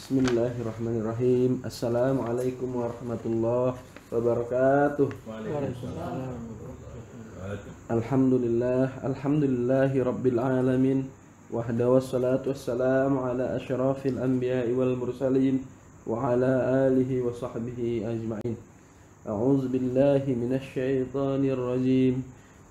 Bismillahirrahmanirrahim. Assalamualaikum warahmatullahi wabarakatuh. Alhamdulillahi rabbil alamin. Wahda wassalatu wassalamu ala asyrafil anbiya'i wal mursalin wa ala alihi wa sahbihi ajma'in. A'udzu billahi minasy syaithanir rajim.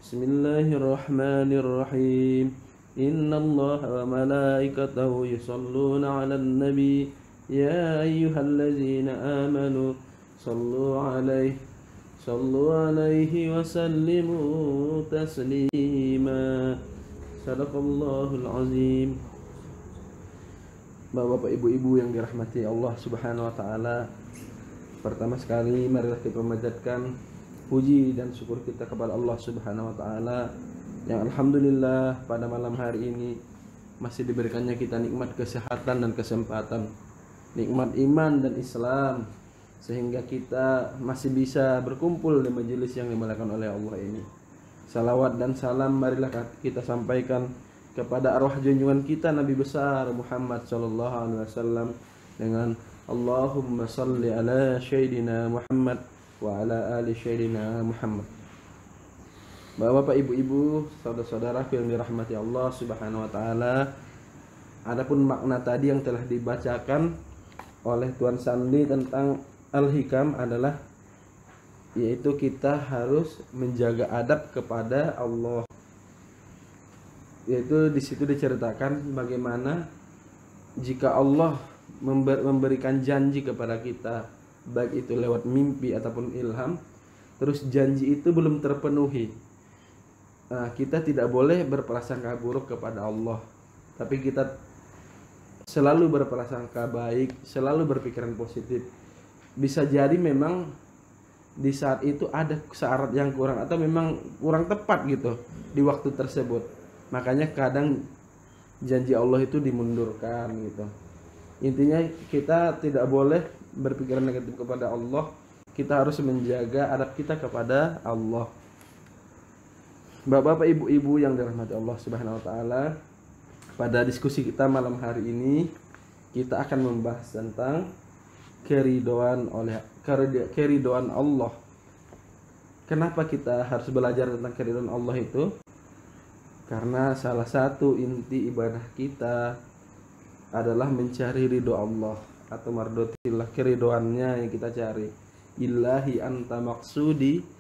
Bismillahirrahmanirrahim. Innallaha wa malaikatahu yusholluna 'alan nabi ya ayyuhallazina amanu sallu 'alaihi wa sallimu taslima. Shadaqallahul azim. Bapak-bapak, ibu-ibu yang dirahmati Allah Subhanahu wa taala, pertama sekali marilah kita memanjatkan puji dan syukur kita kepada Allah Subhanahu wa taala yang alhamdulillah pada malam hari ini masih diberikannya kita nikmat kesehatan dan kesempatan, nikmat iman dan Islam, sehingga kita masih bisa berkumpul di majelis yang dimuliakan oleh Allah ini. Salawat dan salam marilah kita sampaikan kepada arwah junjungan kita Nabi besar Muhammad sallallahu alaihi wasallam dengan Allahumma salli ala sayyidina Muhammad wa ala ali sayyidina Muhammad. Bapak-bapak, ibu-ibu, saudara-saudaraku yang dirahmati Allah Subhanahu wa taala, adapun makna tadi yang telah dibacakan oleh Tuan Sandi tentang Al-Hikam adalah yaitu kita harus menjaga adab kepada Allah. Yaitu di situ diceritakan bagaimana jika Allah memberikan janji kepada kita, baik itu lewat mimpi ataupun ilham, terus janji itu belum terpenuhi, kita tidak boleh berprasangka buruk kepada Allah, tapi kita selalu berprasangka baik, selalu berpikiran positif. Bisa jadi memang di saat itu ada syarat yang kurang atau memang kurang tepat gitu di waktu tersebut. Makanya kadang janji Allah itu dimundurkan gitu. Intinya kita tidak boleh berpikiran negatif kepada Allah. Kita harus menjaga adab kita kepada Allah. Bapak-bapak, ibu-ibu yang dirahmati Allah Subhanahu wa taala, pada diskusi kita malam hari ini kita akan membahas tentang keridhaan Allah. Kenapa kita harus belajar tentang keridhaan Allah itu? Karena salah satu inti ibadah kita adalah mencari ridho Allah atau mardotillah, keridhoannya yang kita cari. Ilahi anta maksudi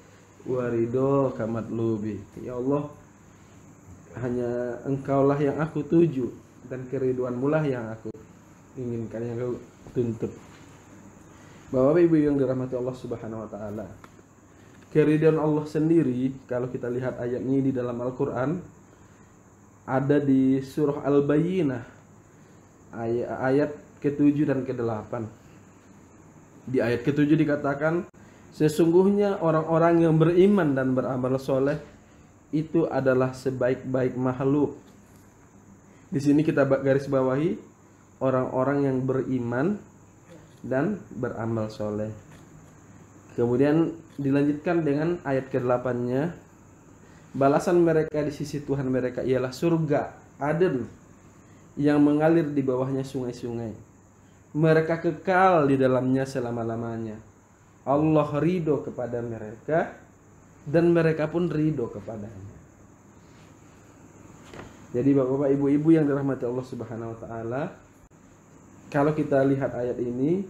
wa ridho kamatlubi. Ya Allah, hanya engkaulah yang aku tuju dan keridhoanmu lah yang aku inginkan, yang aku tuntut. Bapak ibu yang dirahmati Allah Subhanahu wa taala, keridhaan Allah sendiri kalau kita lihat ayatnya di dalam Al-Qur'an ada di surah Al-Bayyinah ayat ke-7 dan ke-8. Di ayat ke-7 dikatakan, sesungguhnya orang-orang yang beriman dan beramal soleh itu adalah sebaik-baik makhluk. Di sini kita garis bawahi orang-orang yang beriman dan beramal soleh. Kemudian dilanjutkan dengan ayat ke-8-nya, balasan mereka di sisi Tuhan mereka ialah surga Aden yang mengalir di bawahnya sungai-sungai. Mereka kekal di dalamnya selama-lamanya. Allah ridho kepada mereka dan mereka pun ridho kepadanya. Jadi bapak-bapak, ibu-ibu yang dirahmati Allah Subhanahu wa taala, kalau kita lihat ayat ini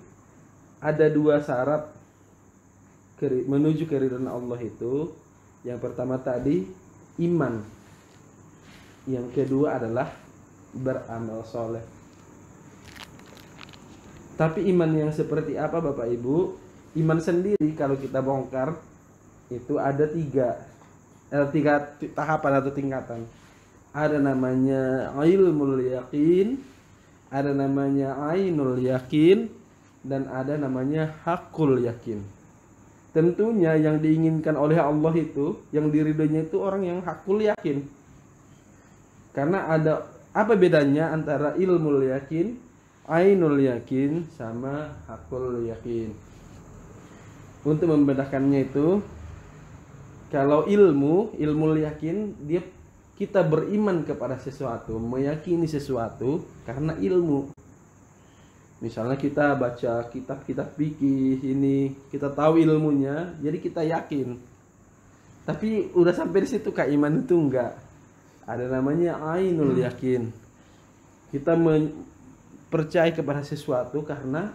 ada dua syarat menuju keridhaan Allah itu. Yang pertama tadi iman, yang kedua adalah beramal soleh. Tapi iman yang seperti apa Bapak Ibu? Iman sendiri kalau kita bongkar itu ada tiga tahapan atau tingkatan. Ada namanya ilmul yakin, ada namanya ainul yakin, dan ada namanya hakul yakin. Tentunya yang diinginkan oleh Allah itu, yang diridhoinya itu orang yang hakul yakin. Karena ada apa bedanya antara ilmul yakin, ainul yakin sama hakul yakin? Untuk membedakannya itu, kalau ilmul yakin, kita beriman kepada sesuatu, meyakini sesuatu karena ilmu. Misalnya kita baca kitab-kitab fikih ini, kita tahu ilmunya, jadi kita yakin. Tapi udah sampai di situ Kak, iman itu enggak. Ada namanya ainul yakin. Kita percaya kepada sesuatu karena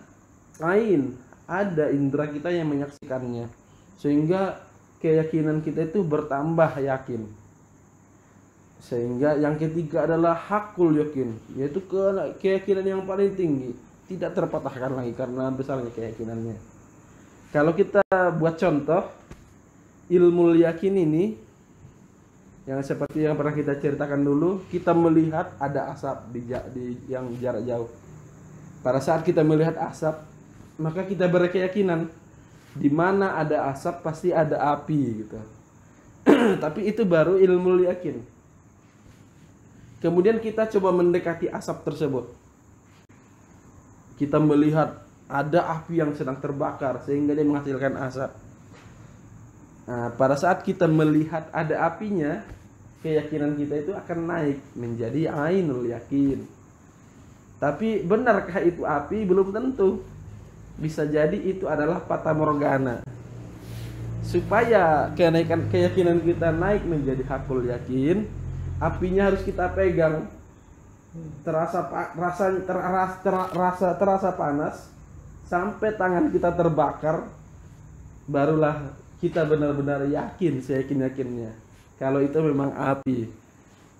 ain, ada indera kita yang menyaksikannya. Sehingga keyakinan kita itu bertambah yakin. Sehingga yang ketiga adalah hakul yakin, yaitu keyakinan yang paling tinggi, tidak terpatahkan lagi karena besarnya keyakinannya. Kalau kita buat contoh, ilmu yakin ini yang seperti yang pernah kita ceritakan dulu, kita melihat ada asap di yang jarak jauh. Pada saat kita melihat asap, maka kita berkeyakinan di mana ada asap pasti ada api gitu. Tapi itu baru ilmu yakin. Kemudian kita coba mendekati asap tersebut. Kita melihat ada api yang sedang terbakar sehingga dia menghasilkan asap. Nah, pada saat kita melihat ada apinya, keyakinan kita itu akan naik menjadi ainul yakin. Tapi benarkah itu api? Belum tentu. Bisa jadi itu adalah fata morgana. Supaya keyakinan kita naik menjadi hakul yakin, apinya harus kita pegang. Terasa panas sampai tangan kita terbakar, barulah kita benar-benar yakin, seyakin-yakinnya kalau itu memang api.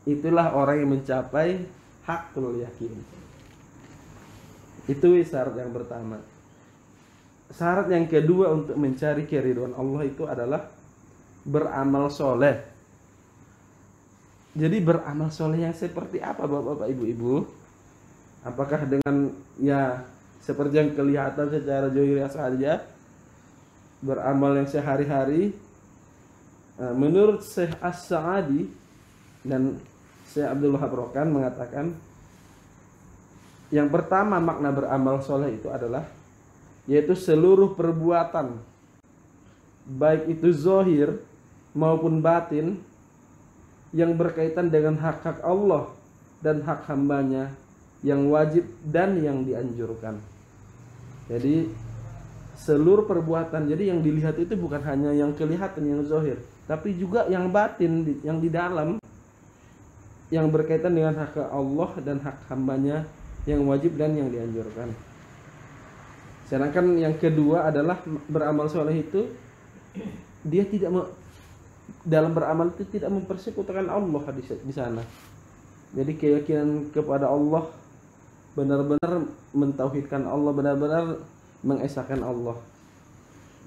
Itulah orang yang mencapai hakul yakin. Itu syarat yang pertama. Syarat yang kedua untuk mencari keridhaan Allah itu adalah beramal soleh. Jadi beramal soleh yang seperti apa Bapak Ibu? Apakah dengan ya seperti yang kelihatan secara zahir saja, beramal yang sehari-hari? Menurut Syekh As-Sa'adi dan Syekh Abdul Wahab Rokan mengatakan, yang pertama makna beramal soleh itu adalah yaitu seluruh perbuatan, baik itu zahir maupun batin, yang berkaitan dengan hak-hak Allah dan hak hambanya, yang wajib dan yang dianjurkan. Jadi seluruh perbuatan, jadi yang dilihat itu bukan hanya yang kelihatan, yang zahir, tapi juga yang batin, yang di dalam, yang berkaitan dengan hak Allah dan hak hambanya, yang wajib dan yang dianjurkan. Sedangkan yang kedua adalah beramal soleh itu dia tidak dalam beramal itu tidak mempersekutukan Allah di sana. Jadi keyakinan kepada Allah, benar-benar mentauhidkan Allah, benar-benar mengesahkan Allah.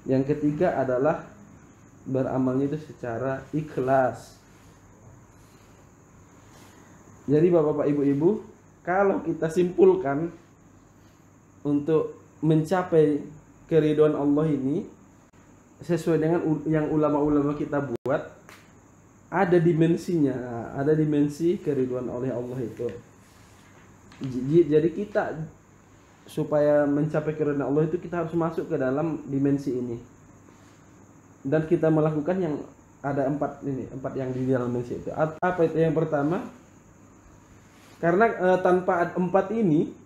Yang ketiga adalah beramalnya itu secara ikhlas. Jadi Bapak Ibu, kalau kita simpulkan untuk mencapai keridhaan Allah ini sesuai dengan yang ulama-ulama kita buat, ada dimensinya, ada dimensi keridhaan oleh Allah itu. Jadi kita supaya mencapai keridhaan Allah itu kita harus masuk ke dalam dimensi ini, dan kita melakukan yang ada empat yang di dalam dimensi itu. Apa itu? Yang pertama, karena tanpa empat ini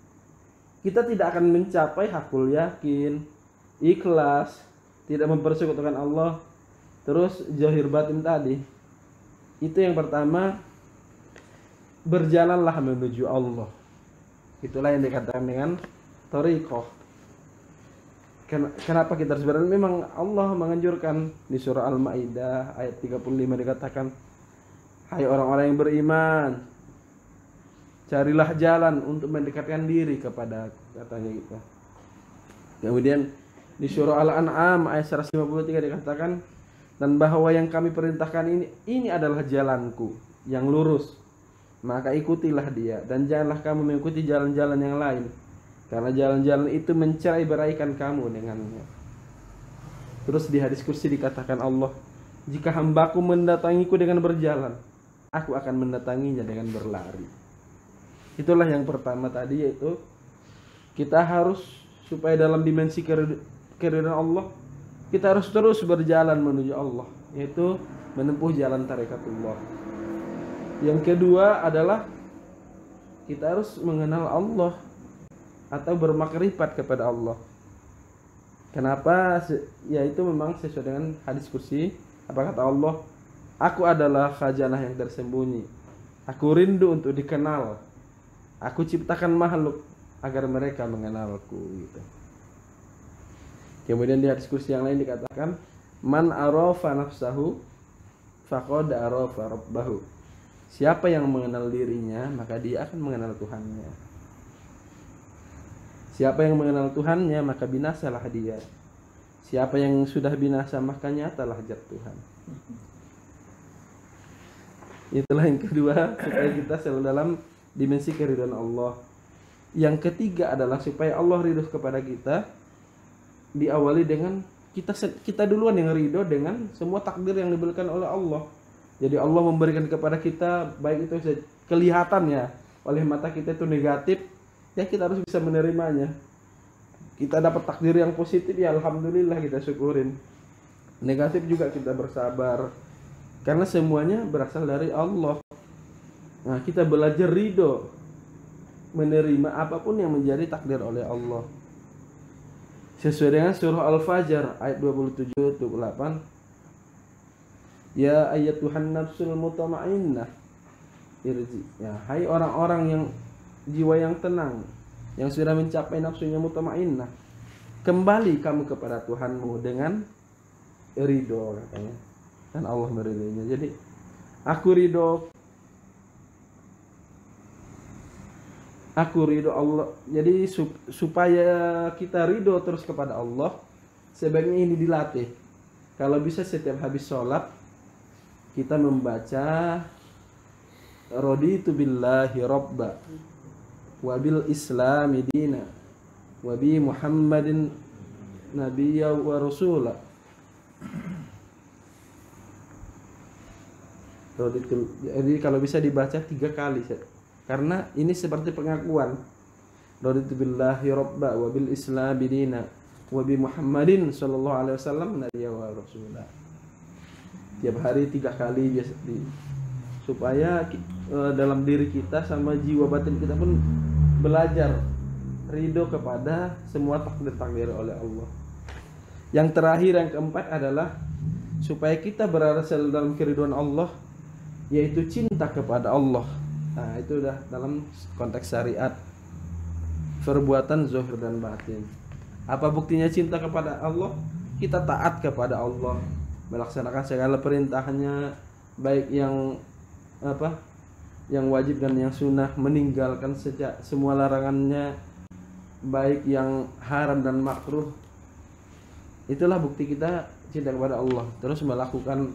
kita tidak akan mencapai hakul yakin, ikhlas, tidak mempersekutukan Allah, terus zahir batin tadi. Itu yang pertama, berjalanlah menuju Allah. Itulah yang dikatakan dengan thariqah. Kenapa kita harus berjalan? Memang Allah menganjurkan di surah Al-Maidah ayat 35 dikatakan, hai orang-orang yang beriman, carilah jalan untuk mendekatkan diri kepada aku, katanya gitu. Kemudian di surah Al-An'am ayat 153 dikatakan, dan bahwa yang kami perintahkan ini adalah jalanku yang lurus, maka ikutilah dia, dan janganlah kamu mengikuti jalan-jalan yang lain, karena jalan-jalan itu mencerai-beraikan kamu dengannya. Terus di hadis kursi dikatakan Allah, jika hambaku mendatangiku dengan berjalan, aku akan mendatanginya dengan berlari. Itulah yang pertama tadi, yaitu kita harus supaya dalam dimensi keridhaan Allah, kita harus terus berjalan menuju Allah, yaitu menempuh jalan tarekatullah. Yang kedua adalah kita harus mengenal Allah. atau bermakrifat kepada Allah. Kenapa? Ya itu memang sesuai dengan hadis kursi. Apa kata Allah? Aku adalah khazanah yang tersembunyi. Aku rindu untuk dikenal. Aku ciptakan makhluk agar mereka mengenalku gitu. Kemudian di hadis kursi yang lain dikatakan, man arafa nafsahu faqad arafa rabbahu. Siapa yang mengenal dirinya, maka dia akan mengenal Tuhannya. Siapa yang mengenal Tuhannya, maka binasalah dia. Siapa yang sudah binasa, maka nyatalah jat Tuhan. Itulah yang kedua, supaya kita selalu dalam dimensi keridhaan Allah. Yang ketiga adalah supaya Allah ridho kepada kita, diawali dengan kita duluan yang ridho dengan semua takdir yang diberikan oleh Allah. Jadi Allah memberikan kepada kita, baik itu kelihatannya oleh mata kita itu negatif, ya kita harus bisa menerimanya. Kita dapat takdir yang positif, ya alhamdulillah kita syukurin. Negatif juga kita bersabar, karena semuanya berasal dari Allah. Nah, kita belajar ridho, menerima apapun yang menjadi takdir oleh Allah. Sesuai dengan surah Al-Fajr ayat 27-28. Ya ayyatuhan nafsul mutmainnah irji. Ya, hai orang-orang yang jiwa yang tenang, yang sudah mencapai nafsunya mutmainnah, kembali kamu kepada Tuhanmu dengan ridho katanya. Dan Allah meridhoinya. Jadi aku ridho Allah. Jadi supaya kita ridho terus kepada Allah, sebaiknya ini dilatih. Kalau bisa setiap habis sholat kita membaca raditu billahi rabba wa bil islami dina wa bi Muhammadin nabiyya wa rasula. Jadi kalau bisa dibaca 3 kali, karena ini seperti pengakuan. Raditu billahi rabba wa bil islami dina wa bi Muhammadin sallallahu alaihi wasallam nabiyya wa rasula. Tiap hari 3 kali biasa, supaya dalam diri kita sama jiwa batin kita pun belajar ridho kepada semua takdir oleh Allah. Yang terakhir, yang keempat adalah supaya kita berada dalam keridhaan Allah, yaitu cinta kepada Allah. Nah, itu udah dalam konteks syariat, perbuatan zahir dan batin. Apa buktinya cinta kepada Allah? Kita taat kepada Allah, melaksanakan segala perintahnya, baik yang yang wajib dan yang sunnah, meninggalkan semua larangannya, baik yang haram dan makruh. Itulah bukti kita cinta kepada Allah. Terus melakukan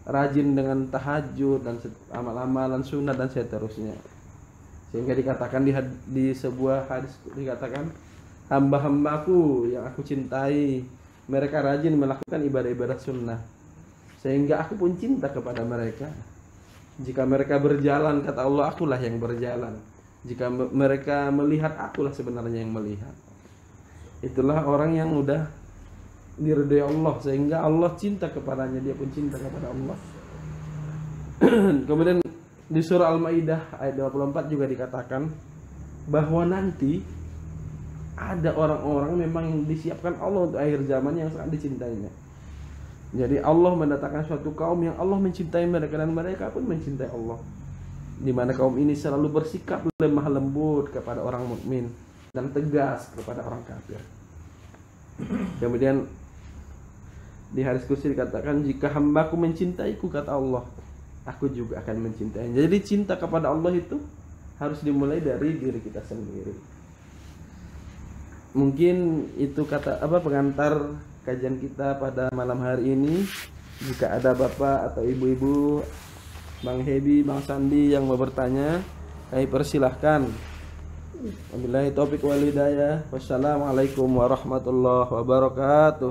rajin dengan tahajud dan amal-amalan sunnah dan seterusnya. Sehingga dikatakan di sebuah hadis dikatakan, hamba-hambaku yang aku cintai, mereka rajin melakukan ibadah-ibadah sunnah, sehingga aku pun cinta kepada mereka. Jika mereka berjalan, kata Allah, akulah yang berjalan. Jika mereka melihat, akulah sebenarnya yang melihat. Itulah orang yang udah diridhoi Allah, sehingga Allah cinta kepadanya, dia pun cinta kepada Allah. Kemudian di surah Al-Maidah ayat 24 juga dikatakan bahwa nanti ada orang-orang memang yang disiapkan Allah untuk akhir zaman yang sangat dicintainya. Jadi Allah mendatangkan suatu kaum yang Allah mencintai mereka dan mereka pun mencintai Allah. Di mana kaum ini selalu bersikap lemah lembut kepada orang mukmin dan tegas kepada orang kafir. Kemudian di hadis kursi dikatakan, jika hambaku mencintaiku, kata Allah, aku juga akan mencintainya. Jadi cinta kepada Allah itu harus dimulai dari diri kita sendiri. Mungkin itu pengantar kajian kita pada malam hari ini. Jika ada bapak atau ibu-ibu, Bang Hebi, Bang Sandi yang mau bertanya, kami persilahkan. Wabillahi taufiq wal hidayah. Wassalamualaikum warahmatullahi wabarakatuh.